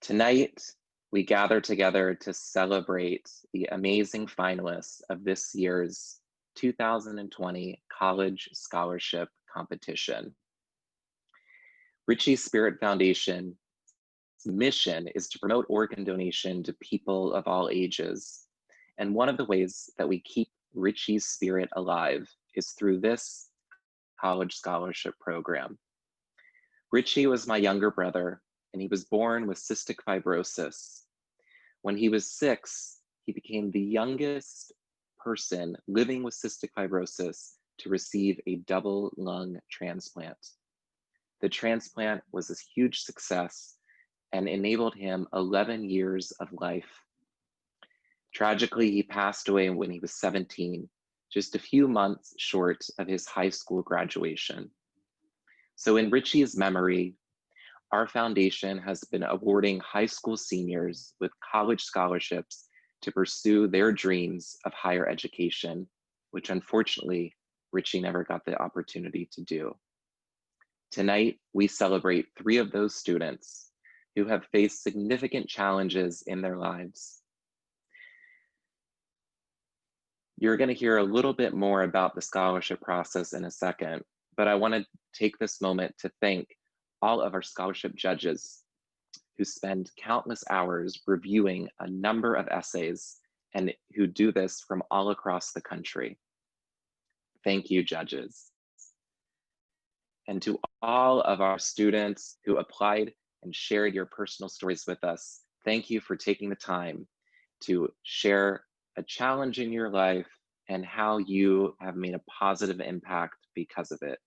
Tonight, we gather together to celebrate the amazing finalists of this year's 2020 College Scholarship Competition. Richie Spirit Foundation's mission is to promote organ donation to people of all ages. And one of the ways that we keep Richie's spirit alive is through this college scholarship program. Richie was my younger brother, and he was born with cystic fibrosis. When he was 6, he became the youngest person living with cystic fibrosis to receive a double lung transplant. The transplant was a huge success and enabled him 11 years of life. Tragically, he passed away when he was 17, just a few months short of his high school graduation. So in Richie's memory, our foundation has been awarding high school seniors with college scholarships to pursue their dreams of higher education, which unfortunately, Richie never got the opportunity to do. Tonight, we celebrate 3 of those students who have faced significant challenges in their lives. You're going to hear a little bit more about the scholarship process in a second, but I want to take this moment to thank all of our scholarship judges who spend countless hours reviewing a number of essays and who do this from all across the country. Thank you, judges. And to all of our students who applied and shared your personal stories with us, thank you for taking the time to share a challenge in your life and how you have made a positive impact because of it.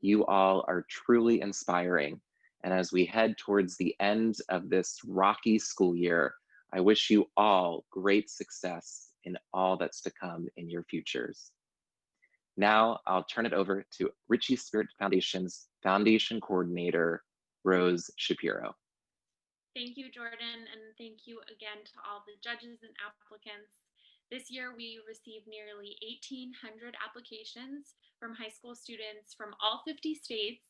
You all are truly inspiring. And as we head towards the end of this rocky school year, I wish you all great success in all that's to come in your futures. Now I'll turn it over to Richie Spirit Foundation's Foundation Coordinator, Rose Shapiro. Thank you, Jordan, and thank you again to all the judges and applicants. This year, we received nearly 1,800 applications from high school students from all 50 states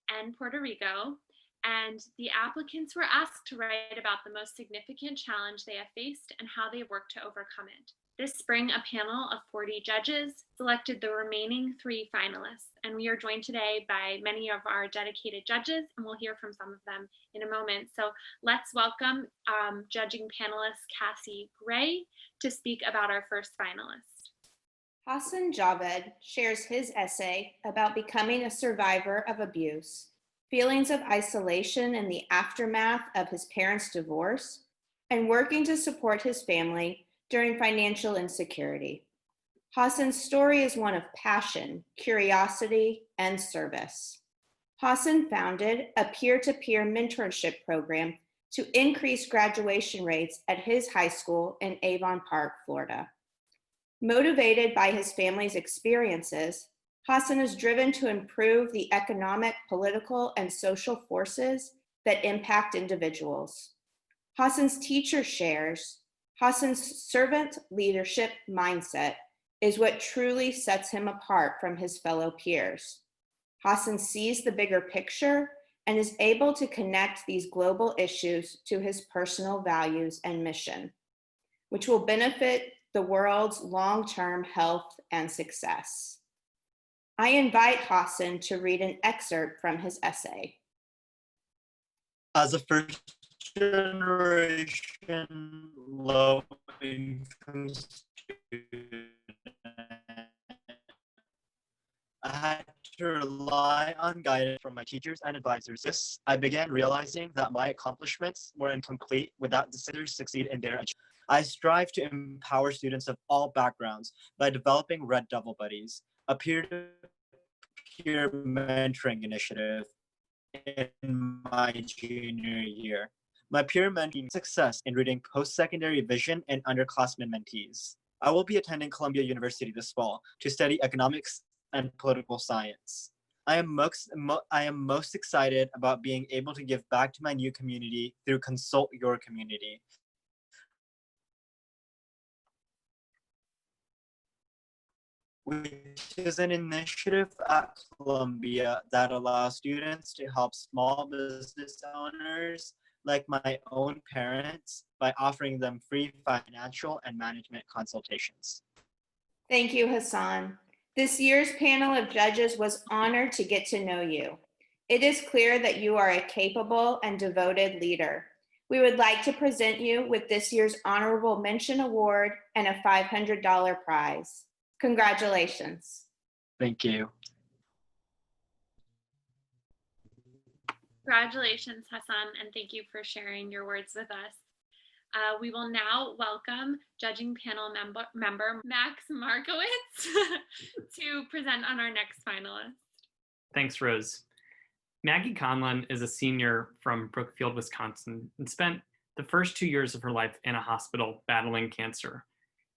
and Puerto Rico, and the applicants were asked to write about the most significant challenge they have faced and how they worked to overcome it. This spring, a panel of 40 judges selected the remaining 3 finalists, and we are joined today by many of our dedicated judges, and we'll hear from some of them in a moment. So let's welcome judging panelist Cassie Gray to speak about our first finalist. Hassan Javed shares his essay about becoming a survivor of abuse, feelings of isolation in the aftermath of his parents' divorce, and working to support his family during financial insecurity. Hassan's story is one of passion, curiosity, and service. Hassan founded a peer-to-peer mentorship program to increase graduation rates at his high school in Avon Park, Florida. Motivated by his family's experiences, Hassan is driven to improve the economic, political, and social forces that impact individuals. Hassan's teacher shares, Hassan's servant leadership mindset is what truly sets him apart from his fellow peers. Hassan sees the bigger picture and is able to connect these global issues to his personal values and mission, which will benefit the world's long-term health and success. I invite Hassan to read an excerpt from his essay. As a first-generation low-income student, I had to rely on guidance from my teachers and advisors. This, I began realizing that my accomplishments were incomplete without the sisters succeed in their education. I strive to empower students of all backgrounds by developing Red Devil Buddies, a peer-to-peer mentoring initiative in my junior year. My peer mentoring success in reading post-secondary vision and underclassmen mentees. I will be attending Columbia University this fall to study economics and political science. I am most excited about being able to give back to my new community through Consult Your Community, which is an initiative at Columbia that allows students to help small business owners like my own parents by offering them free financial and management consultations. Thank you, Hassan. This year's panel of judges was honored to get to know you. It is clear that you are a capable and devoted leader. We would like to present you with this year's Honorable Mention Award and a $500 prize. Congratulations. Thank you. Congratulations, Hassan, and thank you for sharing your words with us. We will now welcome judging panel member Max Markowitz to present on our next finalist. Thanks, Rose. Maggie Conlon is a senior from Brookfield, Wisconsin, and spent the first 2 years of her life in a hospital battling cancer.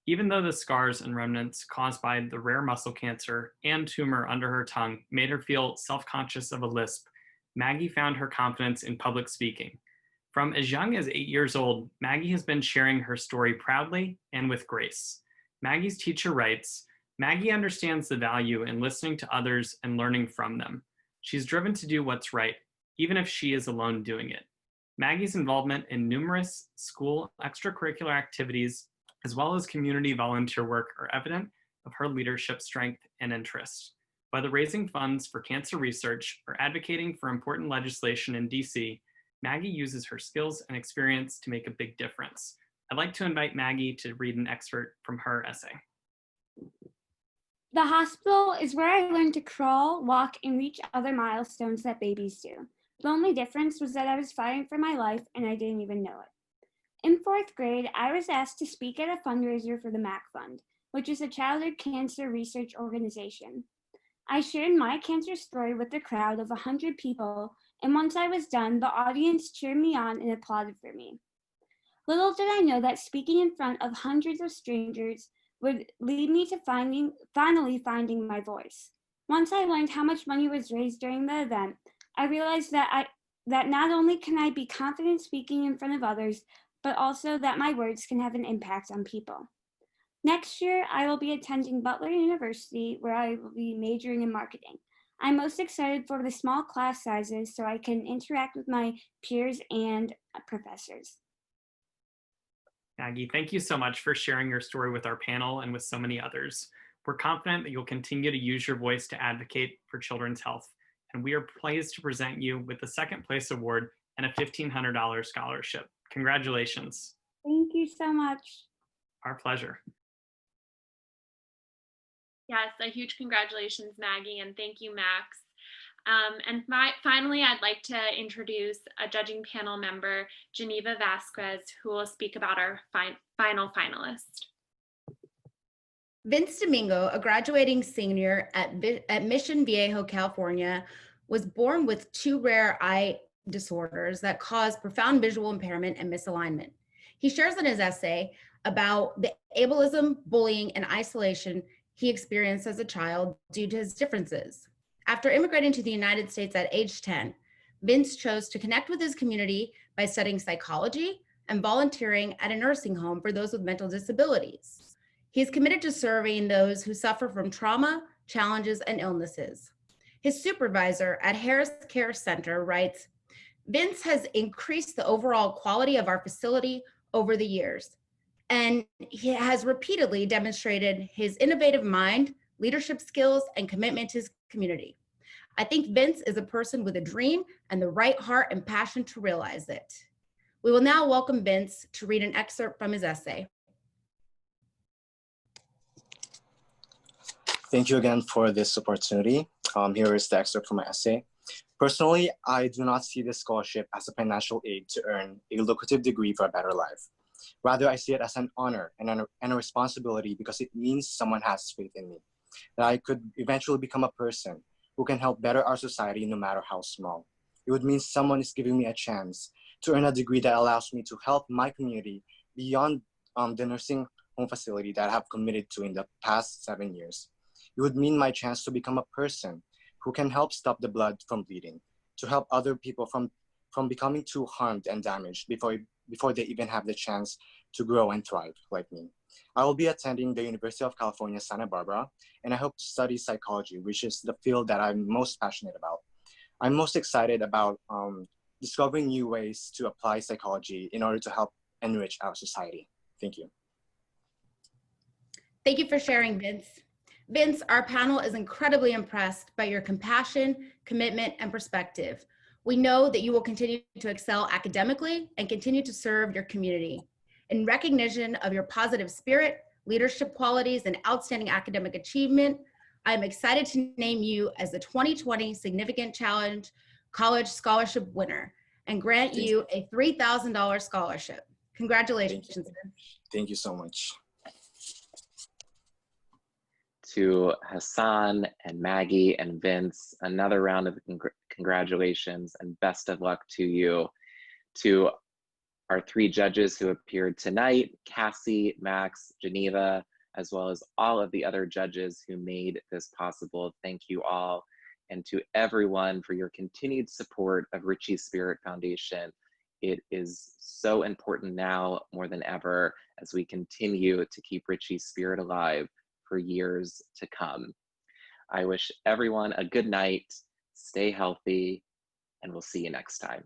Even though the scars and remnants caused by the rare muscle cancer and tumor under her tongue made her feel self-conscious of a lisp, Maggie found her confidence in public speaking. From as young as 8 years old, Maggie has been sharing her story proudly and with grace. Maggie's teacher writes, Maggie understands the value in listening to others and learning from them. She's driven to do what's right, even if she is alone doing it. Maggie's involvement in numerous school extracurricular activities, as well as community volunteer work, are evident of her leadership strength and interest. Whether raising funds for cancer research or advocating for important legislation in DC, Maggie uses her skills and experience to make a big difference. I'd like to invite Maggie to read an excerpt from her essay. The hospital is where I learned to crawl, walk, and reach other milestones that babies do. The only difference was that I was fighting for my life and I didn't even know it. In 4th grade, I was asked to speak at a fundraiser for the MAC Fund, which is a childhood cancer research organization. I shared my cancer story with a crowd of 100 people, and once I was done, the audience cheered me on and applauded for me. Little did I know that speaking in front of hundreds of strangers would lead me to finally finding my voice. Once I learned how much money was raised during the event, I realized that not only can I be confident speaking in front of others, but also that my words can have an impact on people. Next year, I will be attending Butler University, where I will be majoring in marketing. I'm most excited for the small class sizes so I can interact with my peers and professors. Maggie, thank you so much for sharing your story with our panel and with so many others. We're confident that you'll continue to use your voice to advocate for children's health, and we are pleased to present you with the 2nd place award and a $1,500 scholarship. Congratulations. Thank you so much. Our pleasure. Yes, a huge congratulations, Maggie, and thank you, Max. Finally, I'd like to introduce a judging panel member, Jeneva Vazquez, who will speak about our final finalist. Vince Domingo, a graduating senior at Mission Viejo, California, was born with 2 rare eye disorders that cause profound visual impairment and misalignment. He shares in his essay about the ableism, bullying, and isolation he experienced as a child due to his differences. After immigrating to the United States at age 10, Vince chose to connect with his community by studying psychology and volunteering at a nursing home for those with mental disabilities. He is committed to serving those who suffer from trauma, challenges, and illnesses. His supervisor at Harris Care Center writes, Vince has increased the overall quality of our facility over the years, and he has repeatedly demonstrated his innovative mind, leadership skills, and commitment to his community. I think Vince is a person with a dream and the right heart and passion to realize it. We will now welcome Vince to read an excerpt from his essay. Thank you again for this opportunity. Here is the excerpt from my essay. Personally, I do not see this scholarship as a financial aid to earn a lucrative degree for a better life. Rather, I see it as an honor and a responsibility because it means someone has faith in me, that I could eventually become a person who can help better our society no matter how small. It would mean someone is giving me a chance to earn a degree that allows me to help my community beyond the nursing home facility that I have committed to in the past 7 years. It would mean my chance to become a person who can help stop the blood from bleeding, to help other people from becoming too harmed and damaged before they even have the chance to grow and thrive like me. I will be attending the University of California, Santa Barbara, and I hope to study psychology, which is the field that I'm most passionate about. I'm most excited about discovering new ways to apply psychology in order to help enrich our society. Thank you. Thank you for sharing, Vince. Vince, our panel is incredibly impressed by your compassion, commitment, and perspective. We know that you will continue to excel academically and continue to serve your community. In recognition of your positive spirit, leadership qualities, and outstanding academic achievement, I am excited to name you as the 2020 Significant Challenge College Scholarship winner and grant you a $3,000 scholarship. Congratulations, Vince. Thank you so much. To Hassan and Maggie and Vince, another round of congratulations and best of luck to you. To our 3 judges who appeared tonight, Cassie, Max, Jeneva, as well as all of the other judges who made this possible. Thank you all. And to everyone for your continued support of Richie Spirit Foundation. It is so important now more than ever as we continue to keep Richie's spirit alive for years to come. I wish everyone a good night, stay healthy, and we'll see you next time.